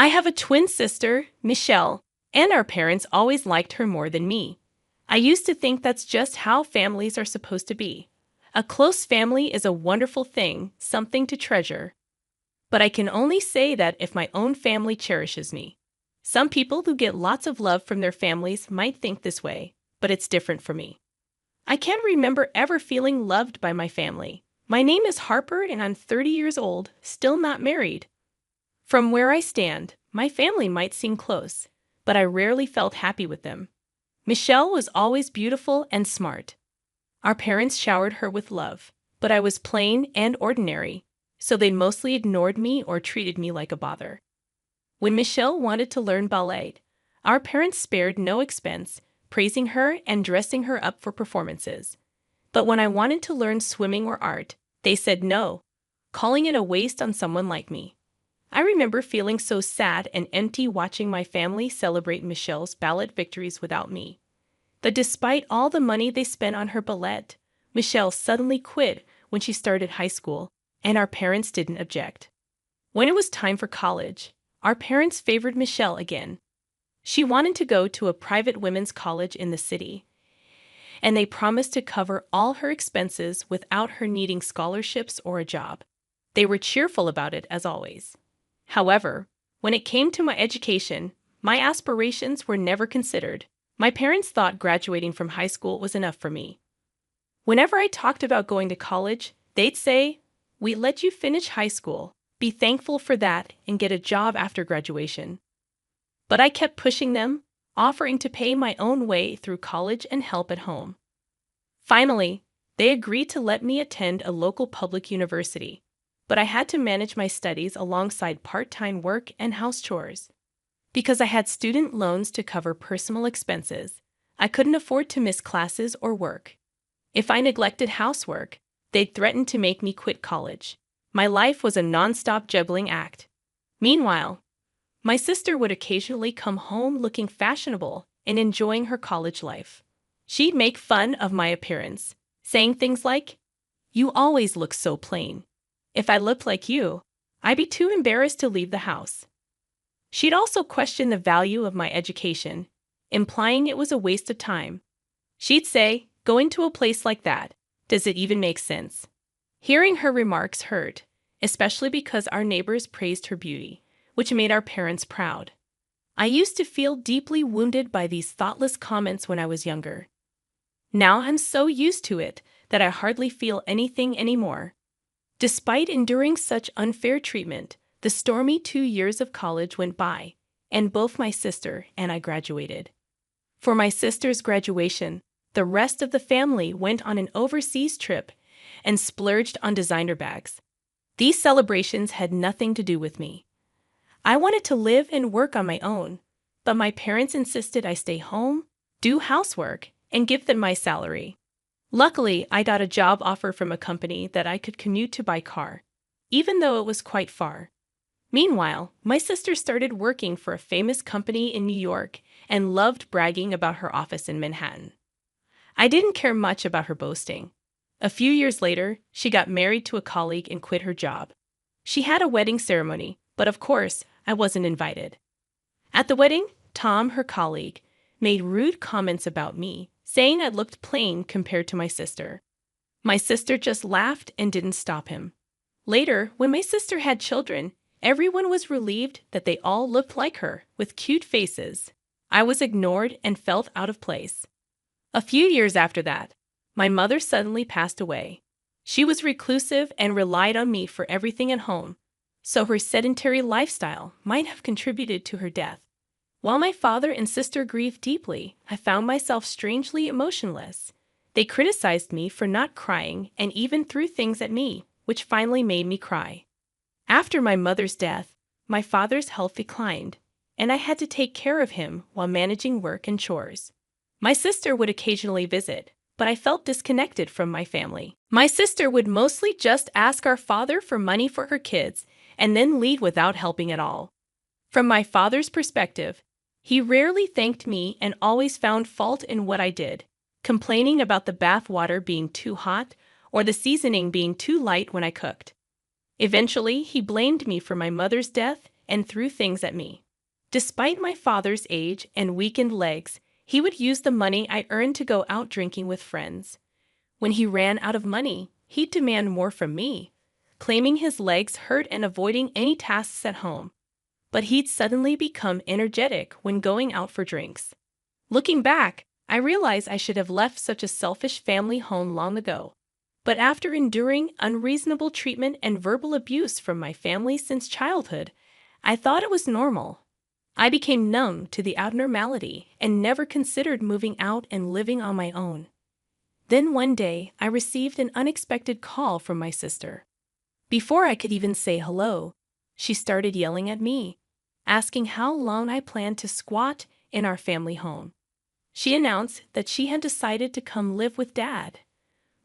I have a twin sister, Michelle, and our parents always liked her more than me. I used to think that's just how families are supposed to be. A close family is a wonderful thing, something to treasure. But I can only say that if my own family cherishes me. Some people who get lots of love from their families might think this way, but it's different for me. I can't remember ever feeling loved by my family. My name is Harper and I'm 30 years old, still not married. From where I stand, my family might seem close, but I rarely felt happy with them. Michelle was always beautiful and smart. Our parents showered her with love, but I was plain and ordinary, so they mostly ignored me or treated me like a bother. When Michelle wanted to learn ballet, our parents spared no expense, praising her and dressing her up for performances. But when I wanted to learn swimming or art, they said no, calling it a waste on someone like me. I remember feeling so sad and empty watching my family celebrate Michelle's ballet victories without me. But despite all the money they spent on her ballet, Michelle suddenly quit when she started high school, and our parents didn't object. When it was time for college, our parents favored Michelle again. She wanted to go to a private women's college in the city, and they promised to cover all her expenses without her needing scholarships or a job. They were cheerful about it as always. However, when it came to my education, my aspirations were never considered. My parents thought graduating from high school was enough for me. Whenever I talked about going to college, they'd say, "We let you finish high school, be thankful for that, and get a job after graduation." But I kept pushing them, offering to pay my own way through college and help at home. Finally, they agreed to let me attend a local public university, but I had to manage my studies alongside part-time work and house chores. Because I had student loans to cover personal expenses, I couldn't afford to miss classes or work. If I neglected housework, they'd threaten to make me quit college. My life was a non-stop juggling act. Meanwhile, my sister would occasionally come home looking fashionable and enjoying her college life. She'd make fun of my appearance, saying things like, "You always look so plain. If I looked like you, I'd be too embarrassed to leave the house." She'd also question the value of my education, implying it was a waste of time. She'd say, "Going to a place like that, does it even make sense?" Hearing her remarks hurt, especially because our neighbors praised her beauty, which made our parents proud. I used to feel deeply wounded by these thoughtless comments when I was younger. Now I'm so used to it that I hardly feel anything anymore. Despite enduring such unfair treatment, the stormy 2 years of college went by, and both my sister and I graduated. For my sister's graduation, the rest of the family went on an overseas trip and splurged on designer bags. These celebrations had nothing to do with me. I wanted to live and work on my own, but my parents insisted I stay home, do housework, and give them my salary. Luckily, I got a job offer from a company that I could commute to by car, even though it was quite far. Meanwhile, my sister started working for a famous company in New York and loved bragging about her office in Manhattan. I didn't care much about her boasting. A few years later, she got married to a colleague and quit her job. She had a wedding ceremony, but of course, I wasn't invited. At the wedding, Tom, her colleague, made rude comments about me, saying I looked plain compared to my sister. My sister just laughed and didn't stop him. Later, when my sister had children, everyone was relieved that they all looked like her, with cute faces. I was ignored and felt out of place. A few years after that, my mother suddenly passed away. She was reclusive and relied on me for everything at home, so her sedentary lifestyle might have contributed to her death. While my father and sister grieved deeply, I found myself strangely emotionless. They criticized me for not crying and even threw things at me, which finally made me cry. After my mother's death, my father's health declined, and I had to take care of him while managing work and chores. My sister would occasionally visit, but I felt disconnected from my family. My sister would mostly just ask our father for money for her kids and then leave without helping at all. From my father's perspective, he rarely thanked me and always found fault in what I did, complaining about the bath water being too hot or the seasoning being too light when I cooked. Eventually, he blamed me for my mother's death and threw things at me. Despite my father's age and weakened legs, he would use the money I earned to go out drinking with friends. When he ran out of money, he'd demand more from me, claiming his legs hurt and avoiding any tasks at home. But he'd suddenly become energetic when going out for drinks. Looking back, I realize I should have left such a selfish family home long ago. But after enduring unreasonable treatment and verbal abuse from my family since childhood, I thought it was normal. I became numb to the abnormality and never considered moving out and living on my own. Then one day, I received an unexpected call from my sister. Before I could even say hello, she started yelling at me, asking how long I planned to squat in our family home. She announced that she had decided to come live with Dad.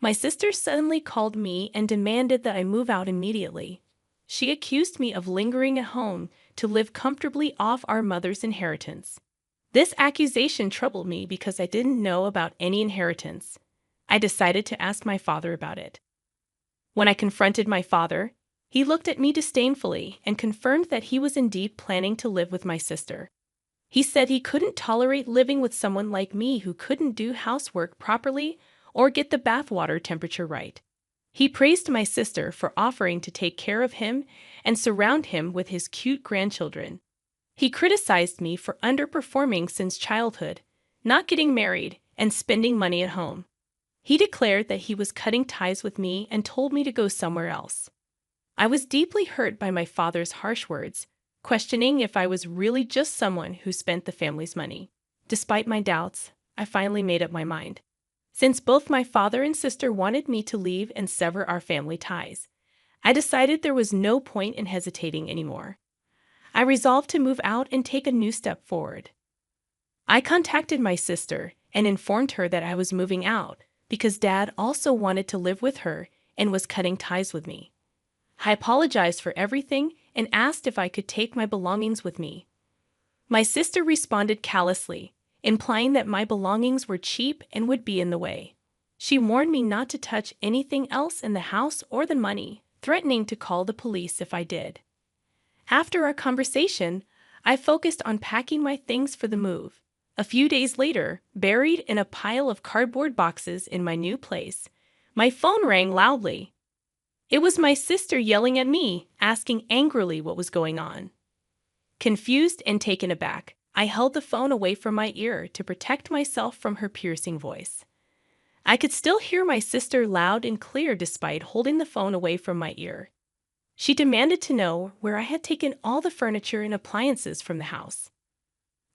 My sister suddenly called me and demanded that I move out immediately. She accused me of lingering at home to live comfortably off our mother's inheritance. This accusation troubled me because I didn't know about any inheritance. I decided to ask my father about it. When I confronted my father, he looked at me disdainfully and confirmed that he was indeed planning to live with my sister. He said he couldn't tolerate living with someone like me who couldn't do housework properly or get the bathwater temperature right. He praised my sister for offering to take care of him and surround him with his cute grandchildren. He criticized me for underperforming since childhood, not getting married, and spending money at home. He declared that he was cutting ties with me and told me to go somewhere else. I was deeply hurt by my father's harsh words, questioning if I was really just someone who spent the family's money. Despite my doubts, I finally made up my mind. Since both my father and sister wanted me to leave and sever our family ties, I decided there was no point in hesitating anymore. I resolved to move out and take a new step forward. I contacted my sister and informed her that I was moving out because Dad also wanted to live with her and was cutting ties with me. I apologized for everything and asked if I could take my belongings with me. My sister responded callously, implying that my belongings were cheap and would be in the way. She warned me not to touch anything else in the house or the money, threatening to call the police if I did. After our conversation, I focused on packing my things for the move. A few days later, buried in a pile of cardboard boxes in my new place, my phone rang loudly. It was my sister yelling at me, asking angrily what was going on. Confused and taken aback, I held the phone away from my ear to protect myself from her piercing voice. I could still hear my sister loud and clear despite holding the phone away from my ear. She demanded to know where I had taken all the furniture and appliances from the house.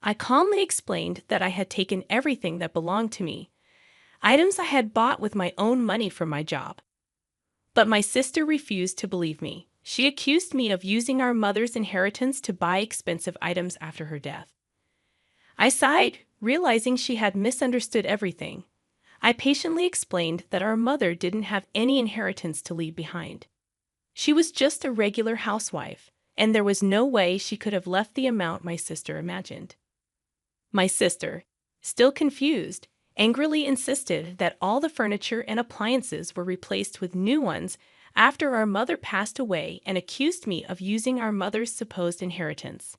I calmly explained that I had taken everything that belonged to me, items I had bought with my own money from my job. But my sister refused to believe me. She accused me of using our mother's inheritance to buy expensive items after her death. I sighed, realizing she had misunderstood everything. I patiently explained that our mother didn't have any inheritance to leave behind. She was just a regular housewife, and there was no way she could have left the amount my sister imagined. My sister, still confused, angrily insisted that all the furniture and appliances were replaced with new ones after our mother passed away and accused me of using our mother's supposed inheritance.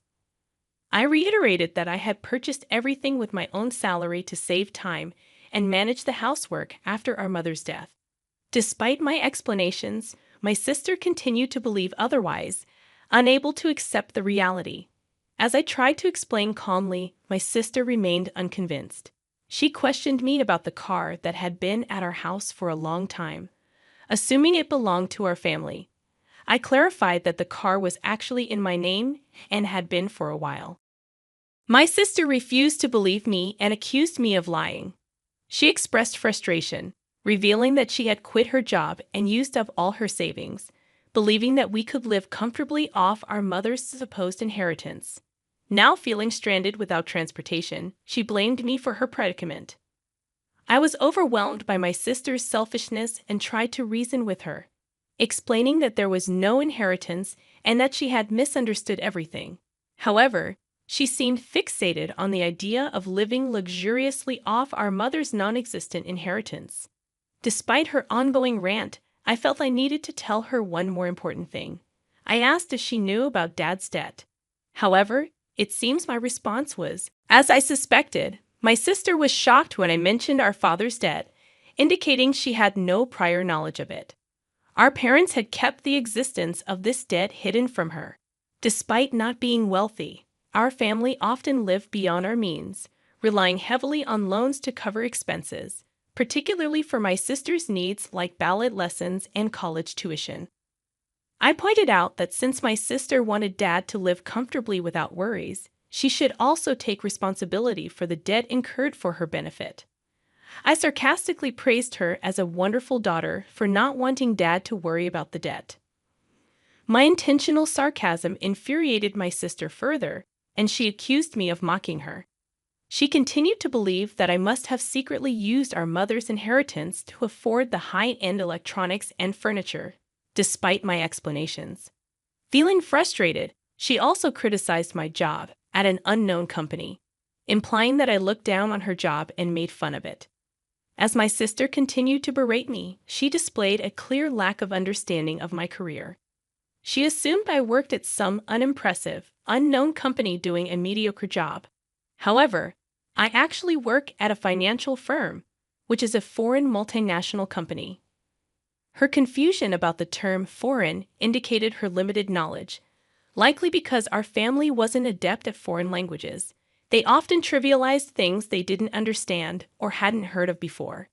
I reiterated that I had purchased everything with my own salary to save time and manage the housework after our mother's death. Despite my explanations, my sister continued to believe otherwise, unable to accept the reality. As I tried to explain calmly, my sister remained unconvinced. She questioned me about the car that had been at our house for a long time, assuming it belonged to our family. I clarified that the car was actually in my name and had been for a while. My sister refused to believe me and accused me of lying. She expressed frustration, revealing that she had quit her job and used up all her savings, believing that we could live comfortably off our mother's supposed inheritance. Now feeling stranded without transportation, she blamed me for her predicament. I was overwhelmed by my sister's selfishness and tried to reason with her, explaining that there was no inheritance and that she had misunderstood everything. However, she seemed fixated on the idea of living luxuriously off our mother's non-existent inheritance. Despite her ongoing rant, I felt I needed to tell her one more important thing. I asked if she knew about Dad's debt. However, it seems my response was, as I suspected. My sister was shocked when I mentioned our father's debt, indicating she had no prior knowledge of it. Our parents had kept the existence of this debt hidden from her. Despite not being wealthy, our family often lived beyond our means, relying heavily on loans to cover expenses, particularly for my sister's needs like ballet lessons and college tuition. I pointed out that since my sister wanted Dad to live comfortably without worries, she should also take responsibility for the debt incurred for her benefit. I sarcastically praised her as a wonderful daughter for not wanting Dad to worry about the debt. My intentional sarcasm infuriated my sister further, and she accused me of mocking her. She continued to believe that I must have secretly used our mother's inheritance to afford the high-end electronics and furniture, despite my explanations. Feeling frustrated, she also criticized my job at an unknown company, implying that I looked down on her job and made fun of it. As my sister continued to berate me, she displayed a clear lack of understanding of my career. She assumed I worked at some unimpressive, unknown company doing a mediocre job. However, I actually work at a financial firm, which is a foreign multinational company. Her confusion about the term foreign indicated her limited knowledge, likely because our family wasn't adept at foreign languages. They often trivialized things they didn't understand or hadn't heard of before.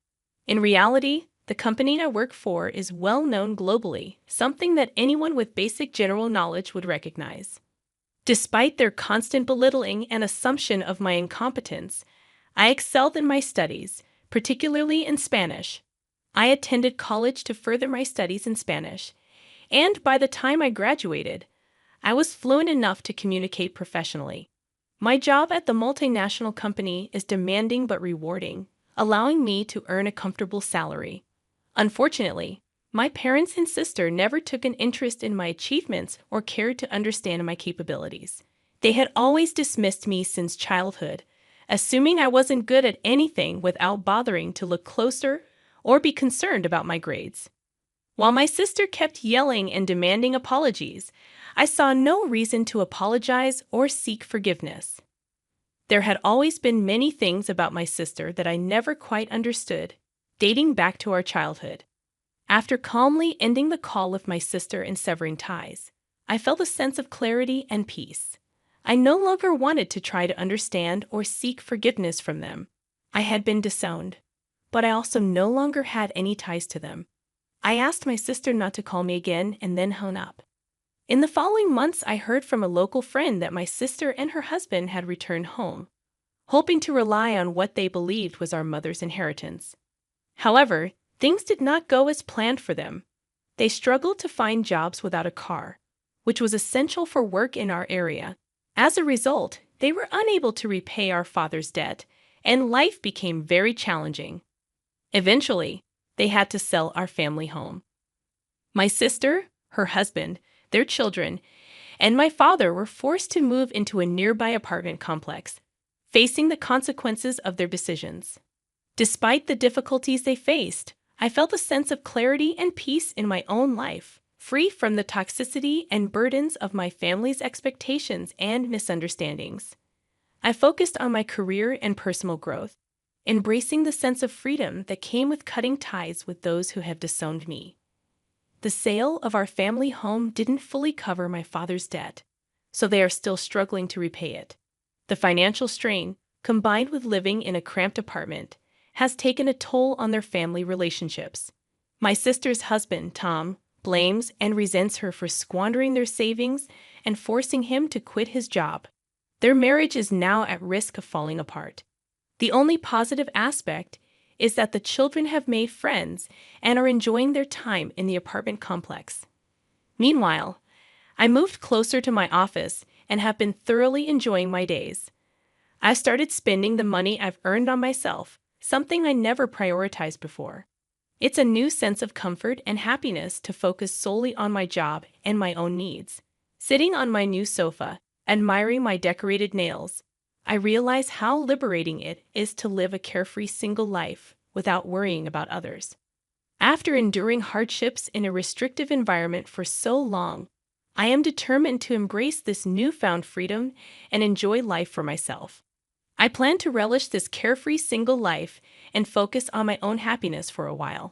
In reality, the company I work for is well known globally, something that anyone with basic general knowledge would recognize. Despite their constant belittling and assumption of my incompetence, I excelled in my studies, particularly in Spanish. I attended college to further my studies in Spanish, and by the time I graduated, I was fluent enough to communicate professionally. My job at the multinational company is demanding but rewarding, allowing me to earn a comfortable salary. Unfortunately, my parents and sister never took an interest in my achievements or cared to understand my capabilities. They had always dismissed me since childhood, assuming I wasn't good at anything without bothering to look closer or be concerned about my grades. While my sister kept yelling and demanding apologies, I saw no reason to apologize or seek forgiveness. There had always been many things about my sister that I never quite understood, dating back to our childhood. After calmly ending the call with my sister and severing ties, I felt a sense of clarity and peace. I no longer wanted to try to understand or seek forgiveness from them. I had been disowned, but I also no longer had any ties to them. I asked my sister not to call me again and then hung up. In the following months, I heard from a local friend that my sister and her husband had returned home, hoping to rely on what they believed was our mother's inheritance. However, things did not go as planned for them. They struggled to find jobs without a car, which was essential for work in our area. As a result, they were unable to repay our father's debt, and life became very challenging. Eventually, they had to sell our family home. My sister, her husband, their children, and my father were forced to move into a nearby apartment complex, facing the consequences of their decisions. Despite the difficulties they faced, I felt a sense of clarity and peace in my own life, free from the toxicity and burdens of my family's expectations and misunderstandings. I focused on my career and personal growth, embracing the sense of freedom that came with cutting ties with those who have disowned me. The sale of our family home didn't fully cover my father's debt, so they are still struggling to repay it. The financial strain, combined with living in a cramped apartment, has taken a toll on their family relationships. My sister's husband, Tom, blames and resents her for squandering their savings and forcing him to quit his job. Their marriage is now at risk of falling apart. The only positive aspect is that the children have made friends and are enjoying their time in the apartment complex. Meanwhile, I moved closer to my office and have been thoroughly enjoying my days. I started spending the money I've earned on myself, something I never prioritized before. It's a new sense of comfort and happiness to focus solely on my job and my own needs. Sitting on my new sofa, admiring my decorated nails, I realize how liberating it is to live a carefree single life without worrying about others. After enduring hardships in a restrictive environment for so long, I am determined to embrace this newfound freedom and enjoy life for myself. I plan to relish this carefree single life and focus on my own happiness for a while.